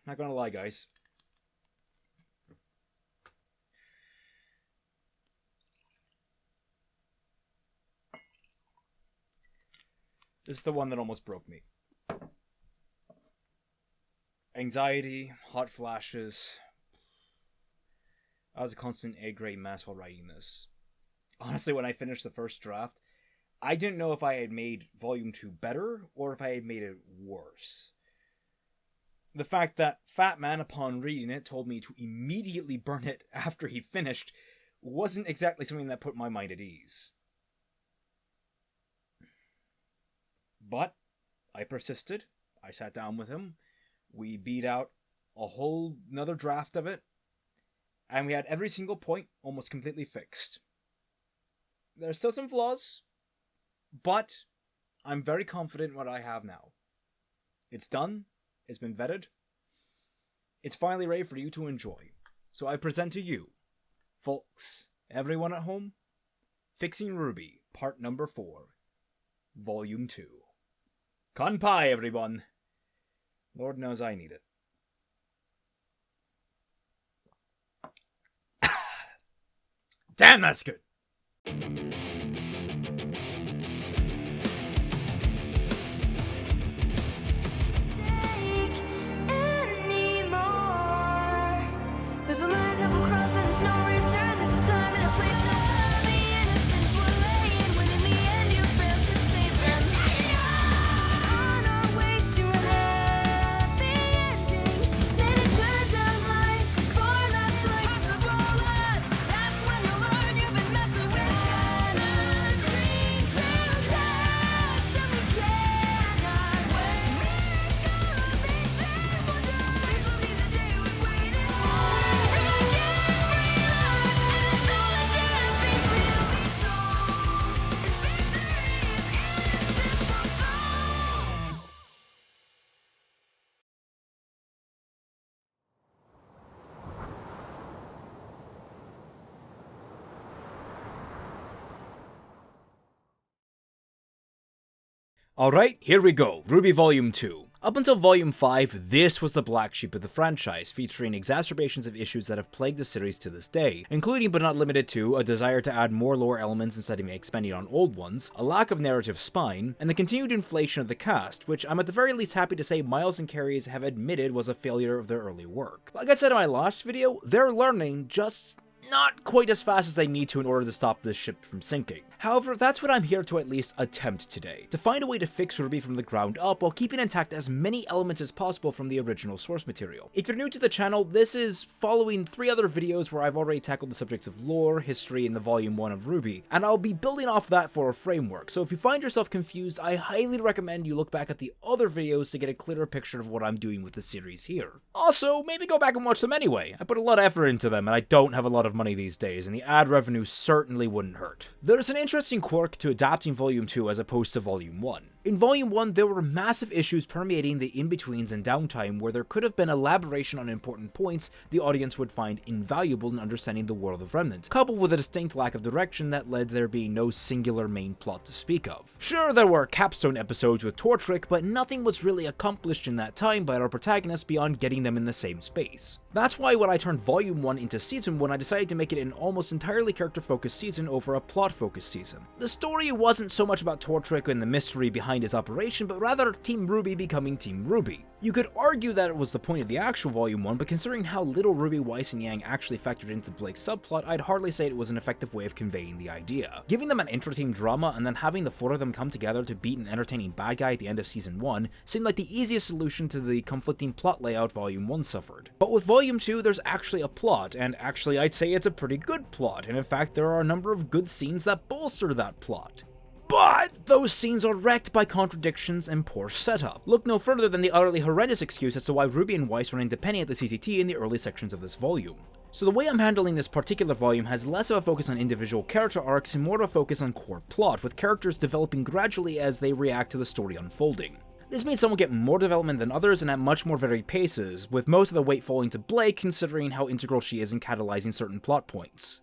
Not gonna lie, guys. This is the one that almost broke me. Anxiety, hot flashes. I was a constant A-grade mess while writing this. Honestly, when I finished the first draft, I didn't know if I had made Volume 2 better or if I had made it worse. The fact that Fat Man, upon reading it, told me to immediately burn it after he finished wasn't exactly something that put my mind at ease. But I persisted. I sat down with him. We beat out a whole nother draft of it. And we had every single point almost completely fixed. There's still some flaws, but I'm very confident in what I have now. It's done. It's been vetted. It's finally ready for you to enjoy. So I present to you, folks, everyone at home, Fixing RWBY, part number 4, volume 2. Kanpai, everyone. Lord knows I need it. Damn, that's good. Alright, here we go. RWBY Volume 2. Up until Volume 5, this was the black sheep of the franchise, featuring exacerbations of issues that have plagued the series to this day, including but not limited to a desire to add more lore elements instead of expanding on old ones, a lack of narrative spine, and the continued inflation of the cast, which I'm at the very least happy to say Miles and Carrie have admitted was a failure of their early work. Like I said in my last video, they're learning, just not quite as fast as they need to in order to stop this ship from sinking. However, that's what I'm here to at least attempt today, to find a way to fix RWBY from the ground up while keeping intact as many elements as possible from the original source material. If you're new to the channel, this is following 3 other videos where I've already tackled the subjects of lore, history, and the Volume 1 of RWBY, and I'll be building off that for a framework, so if you find yourself confused, I highly recommend you look back at the other videos to get a clearer picture of what I'm doing with the series here. Also, maybe go back and watch them anyway. I put a lot of effort into them, and I don't have a lot of money these days, and the ad revenue certainly wouldn't hurt. There's an interesting quirk to adapting Volume 2 as opposed to Volume 1. In Volume 1, there were massive issues permeating the in-betweens and downtime where there could have been elaboration on important points the audience would find invaluable in understanding the world of Remnant, coupled with a distinct lack of direction that led there being no singular main plot to speak of. Sure, there were capstone episodes with Tortrick, but nothing was really accomplished in that time by our protagonists beyond getting them in the same space. That's why when I turned Volume 1 into Season 1, I decided to make it an almost entirely character-focused season over a plot-focused season. The story wasn't so much about Tortrick and the mystery behind his operation, but rather Team RWBY becoming Team RWBY. You could argue that it was the point of the actual Volume 1, but considering how little RWBY, Weiss, and Yang actually factored into Blake's subplot, I'd hardly say it was an effective way of conveying the idea. Giving them an intra-team drama and then having the 4 of them come together to beat an entertaining bad guy at the end of Season 1 seemed like the easiest solution to the conflicting plot layout Volume 1 suffered. But with Volume 2, there's actually a plot, and actually I'd say it's a pretty good plot, and in fact there are a number of good scenes that bolster that plot. But those scenes are wrecked by contradictions and poor setup. Look no further than the utterly horrendous excuse as to why RWBY and Weiss were independent at the CCT in the early sections of this volume. So the way I'm handling this particular volume has less of a focus on individual character arcs and more of a focus on core plot, with characters developing gradually as they react to the story unfolding. This means some will get more development than others and at much more varied paces, with most of the weight falling to Blake considering how integral she is in catalyzing certain plot points.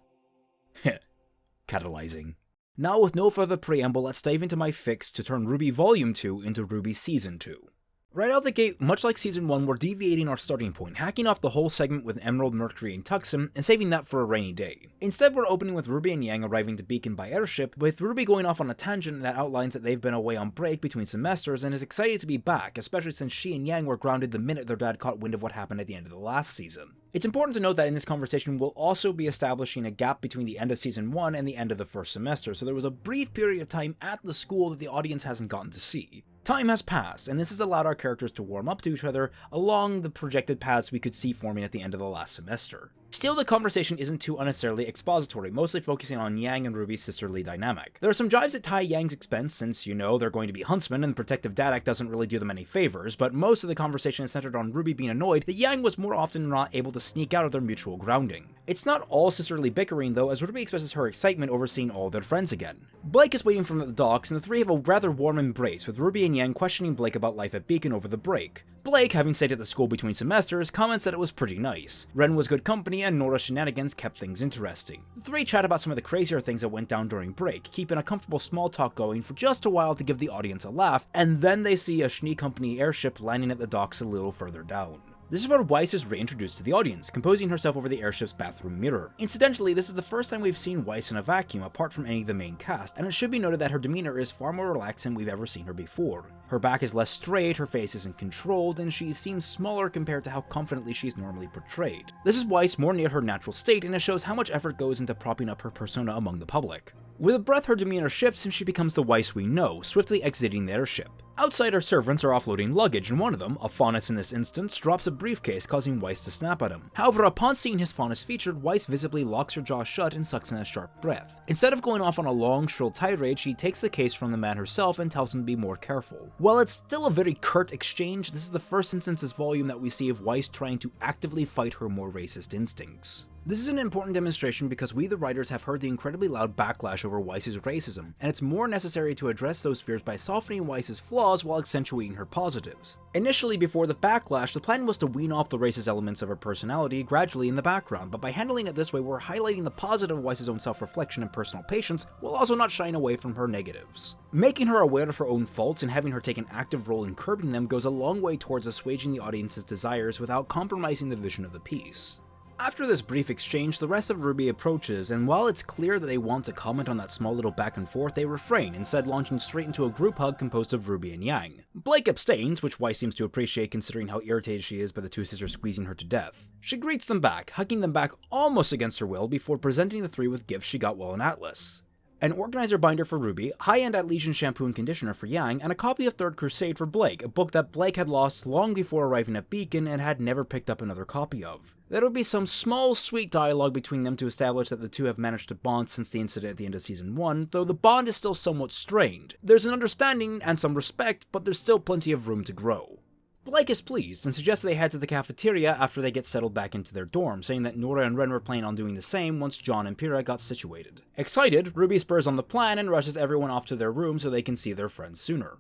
Catalyzing. Now with no further preamble, let's dive into my fix to turn RWBY Volume 2 into RWBY Season 2. Right out the gate, much like Season 1, we're deviating our starting point, hacking off the whole segment with Emerald, Mercury, and Tuxum, and saving that for a rainy day. Instead, we're opening with RWBY and Yang arriving to Beacon by airship, with RWBY going off on a tangent that outlines that they've been away on break between semesters and is excited to be back, especially since she and Yang were grounded the minute their dad caught wind of what happened at the end of the last season. It's important to note that in this conversation, we'll also be establishing a gap between the end of Season 1 and the end of the first semester, so there was a brief period of time at the school that the audience hasn't gotten to see. Time has passed, and this has allowed our characters to warm up to each other along the projected paths we could see forming at the end of the last semester. Still, the conversation isn't too unnecessarily expository, mostly focusing on Yang and RWBY's sisterly dynamic. There are some jives at Tai Yang's expense, since, they're going to be huntsmen and the Protective Dad Act doesn't really do them any favors, but most of the conversation is centered on RWBY being annoyed that Yang was more often than not able to sneak out of their mutual grounding. It's not all sisterly bickering though, as RWBY expresses her excitement over seeing all their friends again. Blake is waiting for them at the docks, and the three have a rather warm embrace, with RWBY and Yang questioning Blake about life at Beacon over the break. Blake, having stayed at the school between semesters, comments that it was pretty nice. Ren was good company, and Nora's shenanigans kept things interesting. The three chat about some of the crazier things that went down during break, keeping a comfortable small talk going for just a while to give the audience a laugh, and then they see a Schnee Company airship landing at the docks a little further down. This is where Weiss is reintroduced to the audience, composing herself over the airship's bathroom mirror. Incidentally, this is the first time we've seen Weiss in a vacuum apart from any of the main cast, and it should be noted that her demeanor is far more relaxed than we've ever seen her before. Her back is less straight, her face isn't controlled, and she seems smaller compared to how confidently she's normally portrayed. This is Weiss more near her natural state, and it shows how much effort goes into propping up her persona among the public. With a breath, her demeanor shifts and she becomes the Weiss we know, swiftly exiting the airship. Outside, her servants are offloading luggage, and one of them, a Faunus in this instance, drops a briefcase, causing Weiss to snap at him. However, upon seeing his Faunus featured, Weiss visibly locks her jaw shut and sucks in a sharp breath. Instead of going off on a long, shrill tirade, she takes the case from the man herself and tells him to be more careful. While it's still a very curt exchange, this is the first instance this volume that we see of Weiss trying to actively fight her more racist instincts. This is an important demonstration because we the writers have heard the incredibly loud backlash over Weiss's racism, and it's more necessary to address those fears by softening Weiss's flaws while accentuating her positives. Initially, before the backlash, the plan was to wean off the racist elements of her personality gradually in the background, but by handling it this way, we're highlighting the positive of Weiss's own self-reflection and personal patience, while also not shying away from her negatives. Making her aware of her own faults and having her take an active role in curbing them goes a long way towards assuaging the audience's desires without compromising the vision of the piece. After this brief exchange, the rest of RWBY approaches, and while it's clear that they want to comment on that small little back and forth, they refrain, instead launching straight into a group hug composed of RWBY and Yang. Blake abstains, which Weiss seems to appreciate considering how irritated she is by the two sisters squeezing her to death. She greets them back, hugging them back almost against her will before presenting the three with gifts she got while in Atlas. An organizer binder for RWBY, high-end Atlesian shampoo and conditioner for Yang, and a copy of Third Crusade for Blake, a book that Blake had lost long before arriving at Beacon and had never picked up another copy of. There would be some small, sweet dialogue between them to establish that the two have managed to bond since the incident at the end of Season 1, though the bond is still somewhat strained. There's an understanding and some respect, but there's still plenty of room to grow. Blake is pleased and suggests they head to the cafeteria after they get settled back into their dorm, saying that Nora and Ren were planning on doing the same once John and Pyrrha got situated. Excited, RWBY spurs on the plan and rushes everyone off to their room so they can see their friends sooner.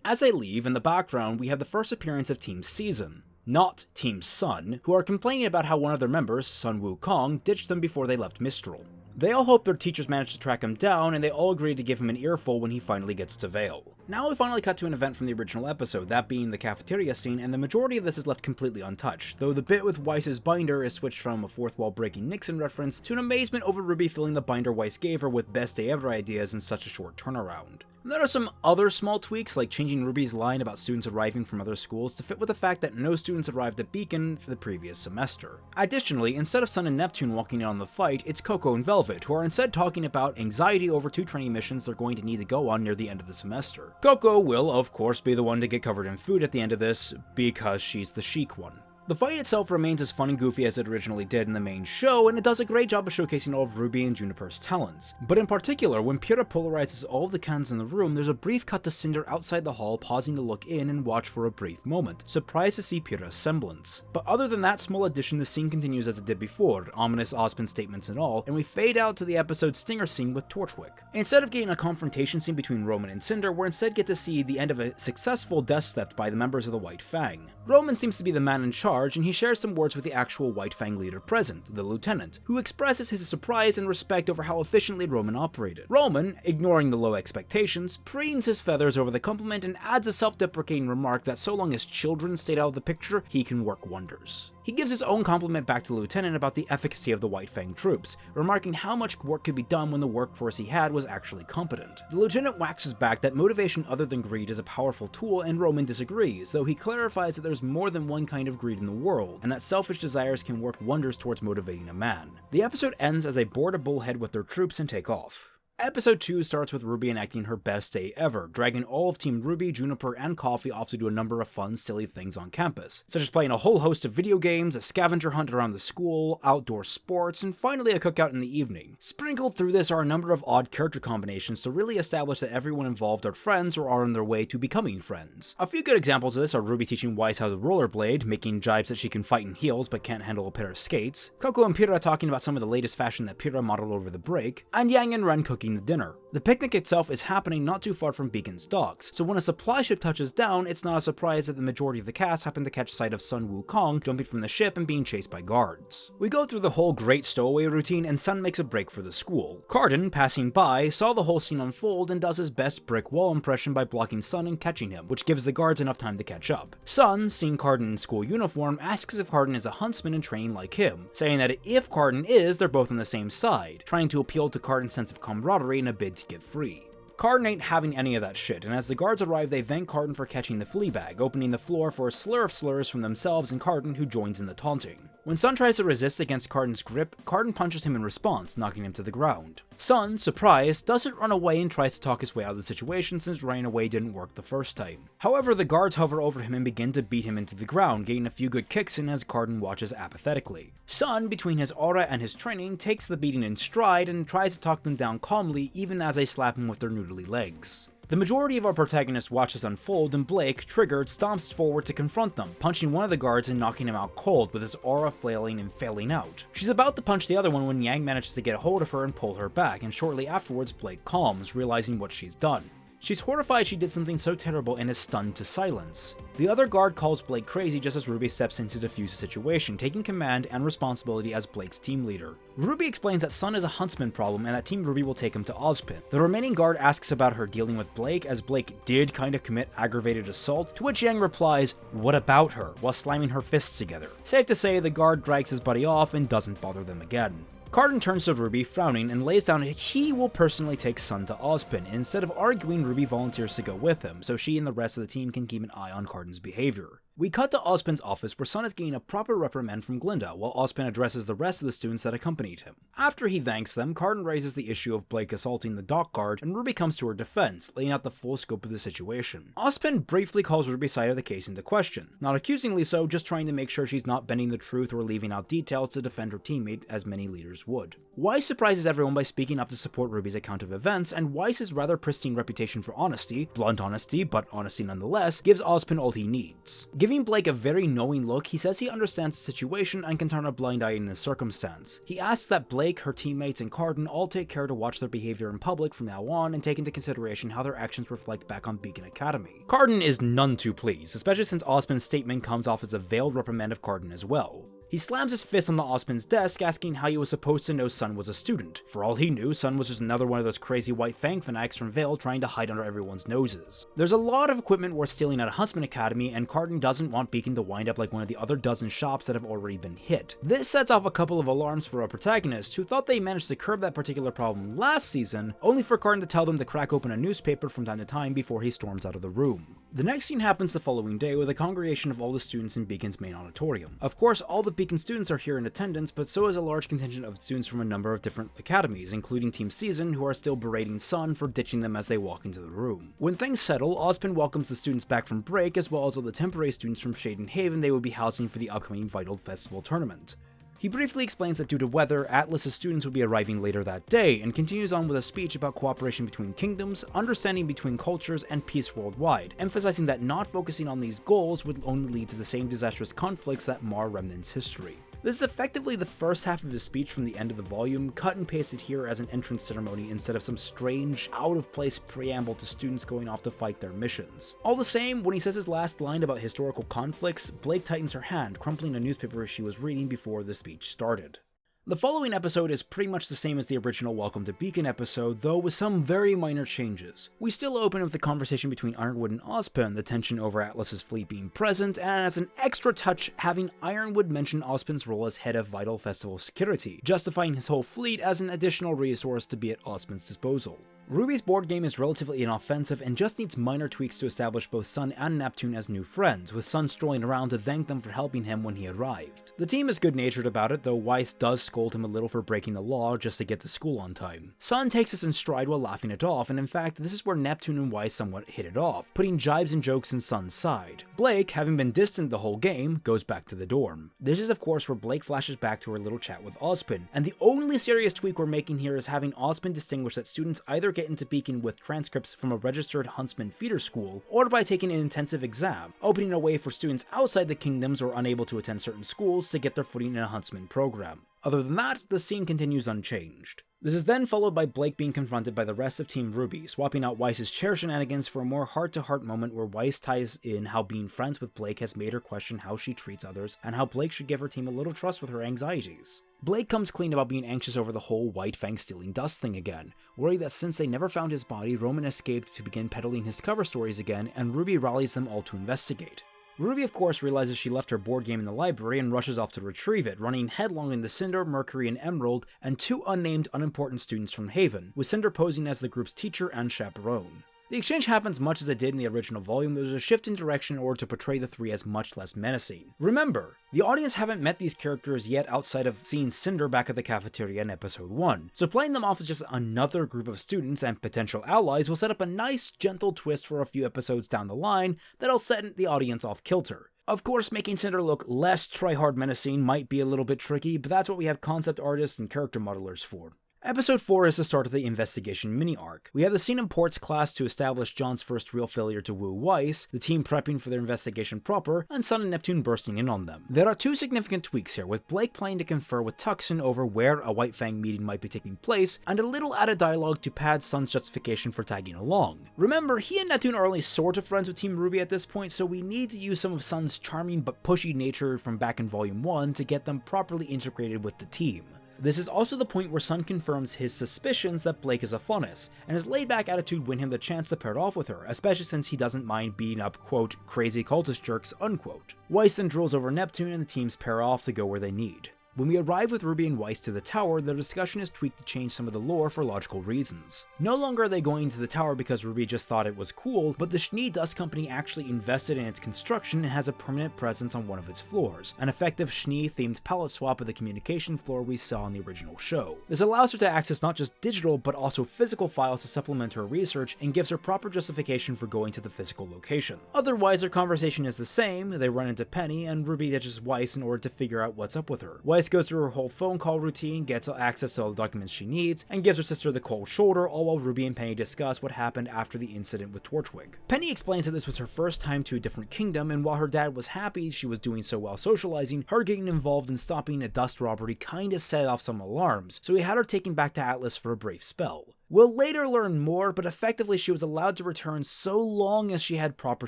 As they leave, in the background, we have the first appearance of Team Season, not Team Sun, who are complaining about how one of their members, Sun Wukong, ditched them before they left Mistral. They all hope their teachers manage to track him down, and they all agree to give him an earful when he finally gets to Vale. Now we finally cut to an event from the original episode, that being the cafeteria scene, and the majority of this is left completely untouched, though the bit with Weiss's binder is switched from a fourth wall breaking Nixon reference to an amazement over RWBY filling the binder Weiss gave her with best day ever ideas in such a short turnaround. There are some other small tweaks, like changing RWBY's line about students arriving from other schools to fit with the fact that no students arrived at Beacon for the previous semester. Additionally, instead of Sun and Neptune walking in on the fight, it's Coco and Velvet, who are instead talking about anxiety over 2 training missions they're going to need to go on near the end of the semester. Coco will, of course, be the one to get covered in food at the end of this, because she's the chic one. The fight itself remains as fun and goofy as it originally did in the main show, and it does a great job of showcasing all of RWBY and Juniper's talents. But in particular, when Pyrrha polarizes all of the cans in the room, there's a brief cut to Cinder outside the hall pausing to look in and watch for a brief moment, surprised to see Pyrrha's semblance. But other than that small addition, the scene continues as it did before, ominous Ozpin statements and all, and we fade out to the episode's stinger scene with Torchwick. Instead of getting a confrontation scene between Roman and Cinder, we're instead get to see the end of a successful death theft by the members of the White Fang. Roman seems to be the man in charge, charge, and he shares some words with the actual White Fang leader present, the lieutenant, who expresses his surprise and respect over how efficiently Roman operated. Roman, ignoring the low expectations, preens his feathers over the compliment and adds a self-deprecating remark that so long as children stayed out of the picture, he can work wonders. He gives his own compliment back to the lieutenant about the efficacy of the White Fang troops, remarking how much work could be done when the workforce he had was actually competent. The lieutenant waxes back that motivation other than greed is a powerful tool, and Roman disagrees, though he clarifies that there's more than one kind of greed in the world, and that selfish desires can work wonders towards motivating a man. The episode ends as they board a bullhead with their troops and take off. Episode 2 starts with RWBY enacting her best day ever, dragging all of Team RWBY, Juniper, and Coffee off to do a number of fun, silly things on campus, such as playing a whole host of video games, a scavenger hunt around the school, outdoor sports, and finally a cookout in the evening. Sprinkled through this are a number of odd character combinations to really establish that everyone involved are friends or are on their way to becoming friends. A few good examples of this are RWBY teaching Wise how to rollerblade, making jibes that she can fight in heels but can't handle a pair of skates, Coco and Pyrrha talking about some of the latest fashion that Pyrrha modeled over the break, and Yang and Ren cooking the dinner. The picnic itself is happening not too far from Beacon's docks, so when a supply ship touches down, it's not a surprise that the majority of the cast happen to catch sight of Sun Wukong jumping from the ship and being chased by guards. We go through the whole great stowaway routine, and Sun makes a break for the school. Carden, passing by, saw the whole scene unfold and does his best brick wall impression by blocking Sun and catching him, which gives the guards enough time to catch up. Sun, seeing Carden in school uniform, asks if Carden is a huntsman in training like him, saying that if Carden is, they're both on the same side, trying to appeal to Carden's sense of camaraderie in a bid to get free. Carden ain't having any of that shit, and as the guards arrive, they thank Carden for catching the flea bag, opening the floor for a slur of slurs from themselves and Carden, who joins in the taunting. When Sun tries to resist against Carden's grip, Carden punches him in response, knocking him to the ground. Sun, surprised, doesn't run away and tries to talk his way out of the situation since running away didn't work the first time. However, the guards hover over him and begin to beat him into the ground, getting a few good kicks in as Carden watches apathetically. Sun, between his aura and his training, takes the beating in stride and tries to talk them down calmly even as they slap him with their noodly legs. The majority of our protagonists watch this unfold, and Blake, triggered, stomps forward to confront them, punching one of the guards and knocking him out cold with his aura flailing and failing out. She's about to punch the other one when Yang manages to get a hold of her and pull her back, and shortly afterwards Blake calms, realizing what she's done. She's horrified she did something so terrible and is stunned to silence. The other guard calls Blake crazy just as RWBY steps in to defuse the situation, taking command and responsibility as Blake's team leader. RWBY explains that Sun is a huntsman problem and that Team RWBY will take him to Ozpin. The remaining guard asks about her dealing with Blake, as Blake did kind of commit aggravated assault, to which Yang replies, "What about her?" while slamming her fists together. Safe to say, the guard drags his buddy off and doesn't bother them again. Carden turns to RWBY, frowning, and lays down he will personally take Sun to Ozpin. Instead of arguing, RWBY volunteers to go with him, so she and the rest of the team can keep an eye on Carden's behavior. We cut to Ozpin's office, where Sun is getting a proper reprimand from Glinda, while Ozpin addresses the rest of the students that accompanied him. After he thanks them, Carden raises the issue of Blake assaulting the dock guard, and RWBY comes to her defense, laying out the full scope of the situation. Ozpin briefly calls RWBY's side of the case into question, not accusingly so, just trying to make sure she's not bending the truth or leaving out details to defend her teammate, as many leaders would. Wise surprises everyone by speaking up to support RWBY's account of events, and Wise's rather pristine reputation for honesty, blunt honesty, but honesty nonetheless, gives Ozpin all he needs. Giving Blake a very knowing look, he says he understands the situation and can turn a blind eye in this circumstance. He asks that Blake, her teammates, and Carden all take care to watch their behavior in public from now on and take into consideration how their actions reflect back on Beacon Academy. Carden is none too pleased, especially since Ozpin's statement comes off as a veiled reprimand of Carden as well. He slams his fist on the Ozpin's desk, asking how he was supposed to know Sun was a student. For all he knew, Sun was just another one of those crazy White Fang fanatics from Vale trying to hide under everyone's noses. There's a lot of equipment worth stealing at a Huntsman Academy, and Carden doesn't want Beacon to wind up like one of the other dozen shops that have already been hit. This sets off a couple of alarms for our protagonists, who thought they managed to curb that particular problem last season, only for Carden to tell them to crack open a newspaper from time to time before he storms out of the room. The next scene happens the following day with a congregation of all the students in Beacon's main auditorium. Of course, all the Beacon students are here in attendance, but so is a large contingent of students from a number of different academies, including Team Season, who are still berating Sun for ditching them as they walk into the room. When things settle, Ozpin welcomes the students back from break, as well as all the temporary students from Shade and Haven they would be housing for the upcoming Vital Festival tournament. He briefly explains that due to weather, Atlas's students will be arriving later that day, and continues on with a speech about cooperation between kingdoms, understanding between cultures, and peace worldwide, emphasizing that not focusing on these goals would only lead to the same disastrous conflicts that mar Remnant's history. This is effectively the first half of his speech from the end of the volume, cut and pasted here as an entrance ceremony instead of some strange, out-of-place preamble to students going off to fight their missions. All the same, when he says his last line about historical conflicts, Blake tightens her hand, crumpling a newspaper she was reading before the speech started. The following episode is pretty much the same as the original Welcome to Beacon episode, though with some very minor changes. We still open with the conversation between Ironwood and Ozpin, the tension over Atlas's fleet being present, and as an extra touch, having Ironwood mention Ozpin's role as head of Vital Festival security, justifying his whole fleet as an additional resource to be at Ozpin's disposal. RWBY's board game is relatively inoffensive and just needs minor tweaks to establish both Sun and Neptune as new friends, with Sun strolling around to thank them for helping him when he arrived. The team is good-natured about it, though Weiss does scold him a little for breaking the law just to get to school on time. Sun takes this in stride while laughing it off, and in fact, this is where Neptune and Weiss somewhat hit it off, putting jibes and jokes in Sun's side. Blake, having been distant the whole game, goes back to the dorm. This is of course where Blake flashes back to her little chat with Ozpin, and the only serious tweak we're making here is having Ozpin distinguish that students either get into Beacon with transcripts from a registered Huntsman feeder school, or by taking an intensive exam, opening a way for students outside the kingdoms or unable to attend certain schools to get their footing in a Huntsman program. Other than that, the scene continues unchanged. This is then followed by Blake being confronted by the rest of Team RWBY, swapping out Weiss's chair shenanigans for a more heart-to-heart moment where Weiss ties in how being friends with Blake has made her question how she treats others, and how Blake should give her team a little trust with her anxieties. Blake comes clean about being anxious over the whole White Fang stealing dust thing again, worried that since they never found his body, Roman escaped to begin peddling his cover stories again, and RWBY rallies them all to investigate. RWBY of course realizes she left her board game in the library and rushes off to retrieve it, running headlong into Cinder, Mercury, and Emerald, and two unnamed unimportant students from Haven, with Cinder posing as the group's teacher and chaperone. The exchange happens much as it did in the original volume. There's a shift in direction in order to portray the three as much less menacing. Remember, the audience haven't met these characters yet outside of seeing Cinder back at the cafeteria in episode 1, so playing them off as just another group of students and potential allies will set up a nice, gentle twist for a few episodes down the line that'll set the audience off kilter. Of course, making Cinder look less try-hard menacing might be a little bit tricky, but that's what we have concept artists and character modelers for. Episode 4 is the start of the investigation mini-arc. We have the scene in Port's class to establish John's first real failure to woo Weiss, the team prepping for their investigation proper, and Sun and Neptune bursting in on them. There are two significant tweaks here, with Blake planning to confer with Tuxin over where a White Fang meeting might be taking place, and a little added dialogue to pad Sun's justification for tagging along. Remember, he and Neptune are only sort of friends with Team RWBY at this point, so we need to use some of Sun's charming but pushy nature from back in Volume 1 to get them properly integrated with the team. This is also the point where Sun confirms his suspicions that Blake is a Faunus, and his laid-back attitude win him the chance to pair it off with her, especially since he doesn't mind beating up, quote, crazy cultist jerks, unquote. Weiss then drools over Neptune and the teams pair off to go where they need. When we arrive with RWBY and Weiss to the tower, the discussion is tweaked to change some of the lore for logical reasons. No longer are they going to the tower because RWBY just thought it was cool, but the Schnee Dust Company actually invested in its construction and has a permanent presence on one of its floors, an effective Schnee-themed palette swap of the communication floor we saw in the original show. This allows her to access not just digital, but also physical files to supplement her research and gives her proper justification for going to the physical location. Otherwise, their conversation is the same. They run into Penny, and RWBY ditches Weiss in order to figure out what's up with her. Weiss goes through her whole phone call routine, gets access to all the documents she needs, and gives her sister the cold shoulder, all while RWBY and Penny discuss what happened after the incident with Torchwig. Penny explains that this was her first time to a different kingdom, and while her dad was happy she was doing so well socializing, her getting involved in stopping a dust robbery kinda set off some alarms, so he had her taken back to Atlas for a brief spell. We'll later learn more, but effectively she was allowed to return so long as she had proper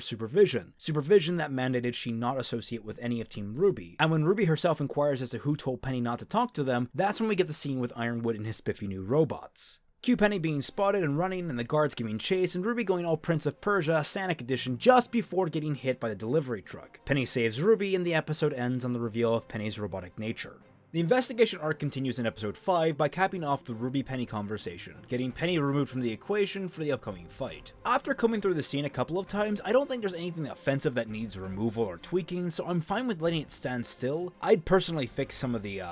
supervision. Supervision that mandated she not associate with any of Team RWBY. And when RWBY herself inquires as to who told Penny not to talk to them, that's when we get the scene with Ironwood and his spiffy new robots. Cue Penny being spotted and running, and the guards giving chase, and RWBY going all Prince of Persia, Sanic edition, just before getting hit by the delivery truck. Penny saves RWBY, and the episode ends on the reveal of Penny's robotic nature. The investigation arc continues in episode 5 by capping off the RWBY-Penny conversation, getting Penny removed from the equation for the upcoming fight. After coming through the scene a couple of times, I don't think there's anything offensive that needs removal or tweaking, so I'm fine with letting it stand still. I'd personally fix some of the,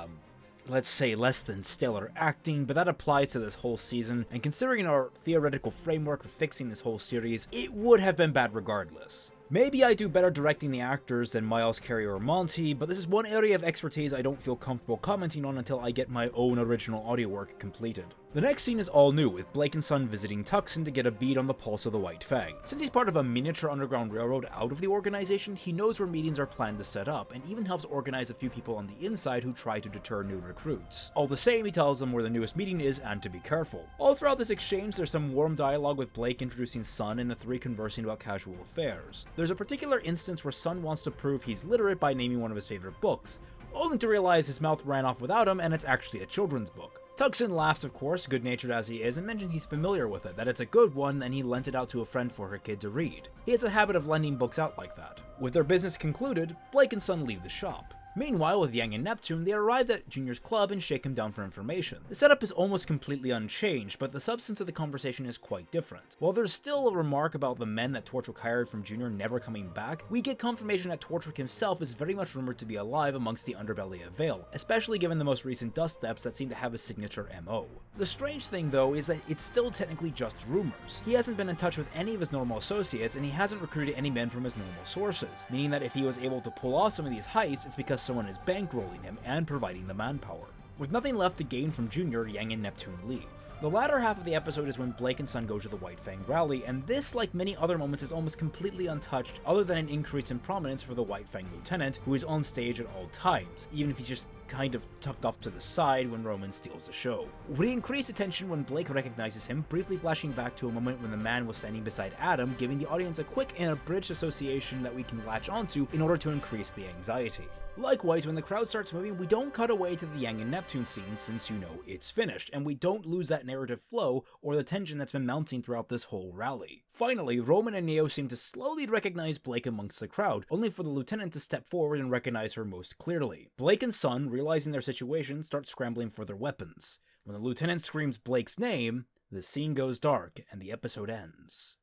let's say less than stellar acting, but that applies to this whole season, and considering our theoretical framework of fixing this whole series, it would have been bad regardless. Maybe I do better directing the actors than Miles, Carey, or Monty, but this is one area of expertise I don't feel comfortable commenting on until I get my own original audio work completed. The next scene is all new, with Blake and Sun visiting Tucson to get a bead on the pulse of the White Fang. Since he's part of a miniature underground railroad out of the organization, he knows where meetings are planned to set up, and even helps organize a few people on the inside who try to deter new recruits. All the same, he tells them where the newest meeting is and to be careful. All throughout this exchange, there's some warm dialogue with Blake introducing Sun and the three conversing about casual affairs. There's a particular instance where Sun wants to prove he's literate by naming one of his favorite books, only to realize his mouth ran off without him and it's actually a children's book. Tucson laughs, of course, good-natured as he is, and mentions he's familiar with it, that it's a good one, and he lent it out to a friend for her kid to read. He has a habit of lending books out like that. With their business concluded, Blake and Sun leave the shop. Meanwhile, with Yang and Neptune, they arrived at Junior's club and shake him down for information. The setup is almost completely unchanged, but the substance of the conversation is quite different. While there's still a remark about the men that Torchwick hired from Junior never coming back, we get confirmation that Torchwick himself is very much rumored to be alive amongst the underbelly of Vale, especially given the most recent dust steps that seem to have a signature MO. The strange thing though is that it's still technically just rumors. He hasn't been in touch with any of his normal associates, and he hasn't recruited any men from his normal sources, meaning that if he was able to pull off some of these heists, it's because someone is bankrolling him and providing the manpower. With nothing left to gain from Junior, Yang and Neptune leave. The latter half of the episode is when Blake and Sun go to the White Fang rally, and this, like many other moments, is almost completely untouched other than an increase in prominence for the White Fang lieutenant, who is on stage at all times, even if he's just kind of tucked off to the side when Roman steals the show. We increase attention when Blake recognizes him, briefly flashing back to a moment when the man was standing beside Adam, giving the audience a quick and abridged association that we can latch onto in order to increase the anxiety. Likewise, when the crowd starts moving, we don't cut away to the Yang and Neptune scene since you know it's finished, and we don't lose that narrative flow or the tension that's been mounting throughout this whole rally. Finally, Roman and Neo seem to slowly recognize Blake amongst the crowd, only for the lieutenant to step forward and recognize her most clearly. Blake and Sun, realizing their situation, start scrambling for their weapons. When the lieutenant screams Blake's name, the scene goes dark and the episode ends.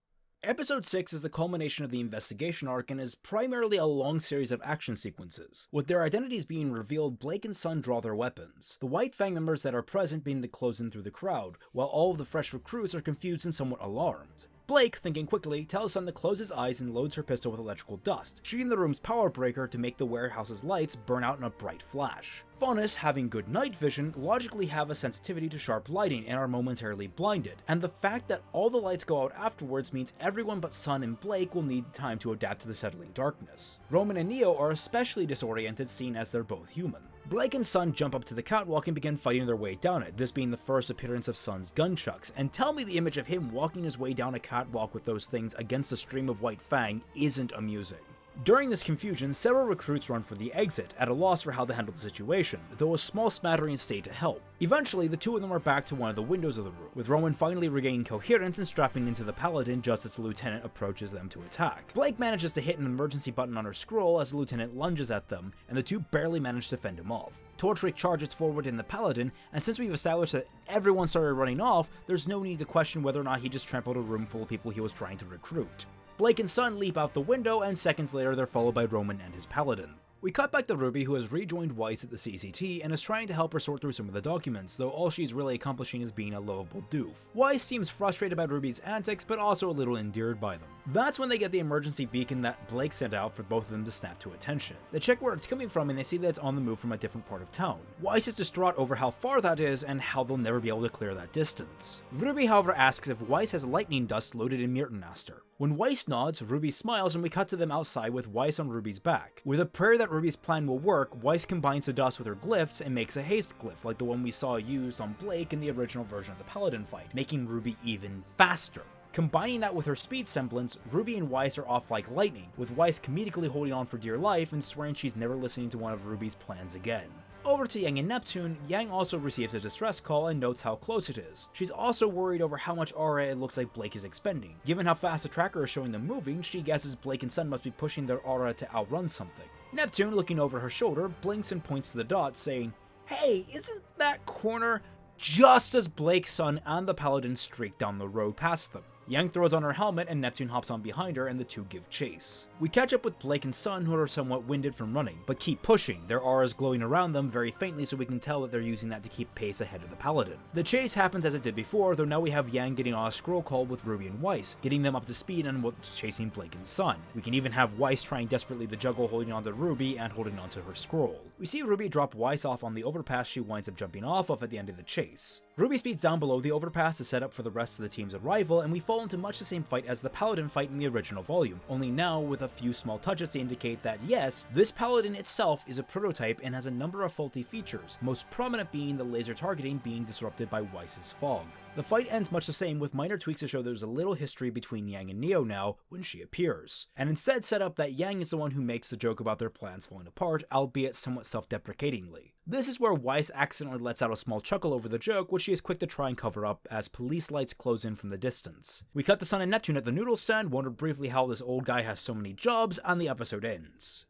Episode 6 is the culmination of the investigation arc and is primarily a long series of action sequences. With their identities being revealed, Blake and Sun draw their weapons, the White Fang members that are present being to close in through the crowd, while all of the fresh recruits are confused and somewhat alarmed. Blake, thinking quickly, tells Sun to close his eyes and loads her pistol with electrical dust, shooting the room's power breaker to make the warehouse's lights burn out in a bright flash. Faunus, having good night vision, logically have a sensitivity to sharp lighting and are momentarily blinded, and the fact that all the lights go out afterwards means everyone but Sun and Blake will need time to adapt to the settling darkness. Roman and Neo are especially disoriented, seeing as they're both human. Blake and Sun jump up to the catwalk and begin fighting their way down it, this being the first appearance of Sun's gunchucks, and tell me the image of him walking his way down a catwalk with those things against a stream of White Fang isn't amusing. During this confusion, several recruits run for the exit, at a loss for how to handle the situation, though a small smattering stay to help. Eventually, the two of them are back to one of the windows of the room, with Roman finally regaining coherence and strapping into the paladin just as the lieutenant approaches them to attack. Blake manages to hit an emergency button on her scroll as the lieutenant lunges at them, and the two barely manage to fend him off. Torchwick charges forward in the paladin, and since we've established that everyone started running off, there's no need to question whether or not he just trampled a room full of people he was trying to recruit. Blake and Sun leap out the window, and seconds later they're followed by Roman and his paladin. We cut back to RWBY, who has rejoined Weiss at the CCT and is trying to help her sort through some of the documents, though all she's really accomplishing is being a lovable doof. Weiss seems frustrated by RWBY's antics, but also a little endeared by them. That's when they get the emergency beacon that Blake sent out for both of them to snap to attention. They check where it's coming from and they see that it's on the move from a different part of town. Weiss is distraught over how far that is and how they'll never be able to clear that distance. RWBY, however, asks if Weiss has lightning dust loaded in Myrtenaster. When Weiss nods, RWBY smiles and we cut to them outside with Weiss on RWBY's back. With a prayer that RWBY's plan will work, Weiss combines the dust with her glyphs and makes a haste glyph like the one we saw used on Blake in the original version of the Paladin fight, making RWBY even faster. Combining that with her speed semblance, RWBY and Weiss are off like lightning, with Weiss comedically holding on for dear life and swearing she's never listening to one of RWBY's plans again. Over to Yang and Neptune, Yang also receives a distress call and notes how close it is. She's also worried over how much aura it looks like Blake is expending. Given how fast the tracker is showing them moving, she guesses Blake and Sun must be pushing their aura to outrun something. Neptune, looking over her shoulder, blinks and points to the dot, saying, "Hey, isn't that corner?" just as Blake, Sun, and the Paladin streak down the road past them. Yang throws on her helmet and Neptune hops on behind her and the two give chase. We catch up with Blake and Sun, who are somewhat winded from running, but keep pushing, their auras glowing around them very faintly so we can tell that they're using that to keep pace ahead of the Paladin. The chase happens as it did before, though now we have Yang getting on a scroll call with RWBY and Weiss, getting them up to speed on what's chasing Blake and Sun. We can even have Weiss trying desperately to juggle holding on to RWBY and holding on to her scroll. We see RWBY drop Weiss off on the overpass she winds up jumping off of at the end of the chase. RWBY speeds down below the overpass is set up for the rest of the team's arrival, and we fall into much the same fight as the Paladin fight in the original volume, only now with a few small touches to indicate that yes, this Paladin itself is a prototype and has a number of faulty features, most prominent being the laser targeting being disrupted by Weiss's fog. The fight ends much the same, with minor tweaks to show there's a little history between Yang and Neo now when she appears, and instead set up that Yang is the one who makes the joke about their plans falling apart, albeit somewhat self-deprecatingly. This is where Weiss accidentally lets out a small chuckle over the joke, which she is quick to try and cover up as police lights close in from the distance. We cut to Sun and Neptune at the noodle stand, wonder briefly how this old guy has so many jobs, and the episode ends.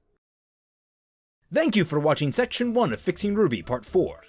Thank you for watching Section 1 of Fixing RWBY Part 4.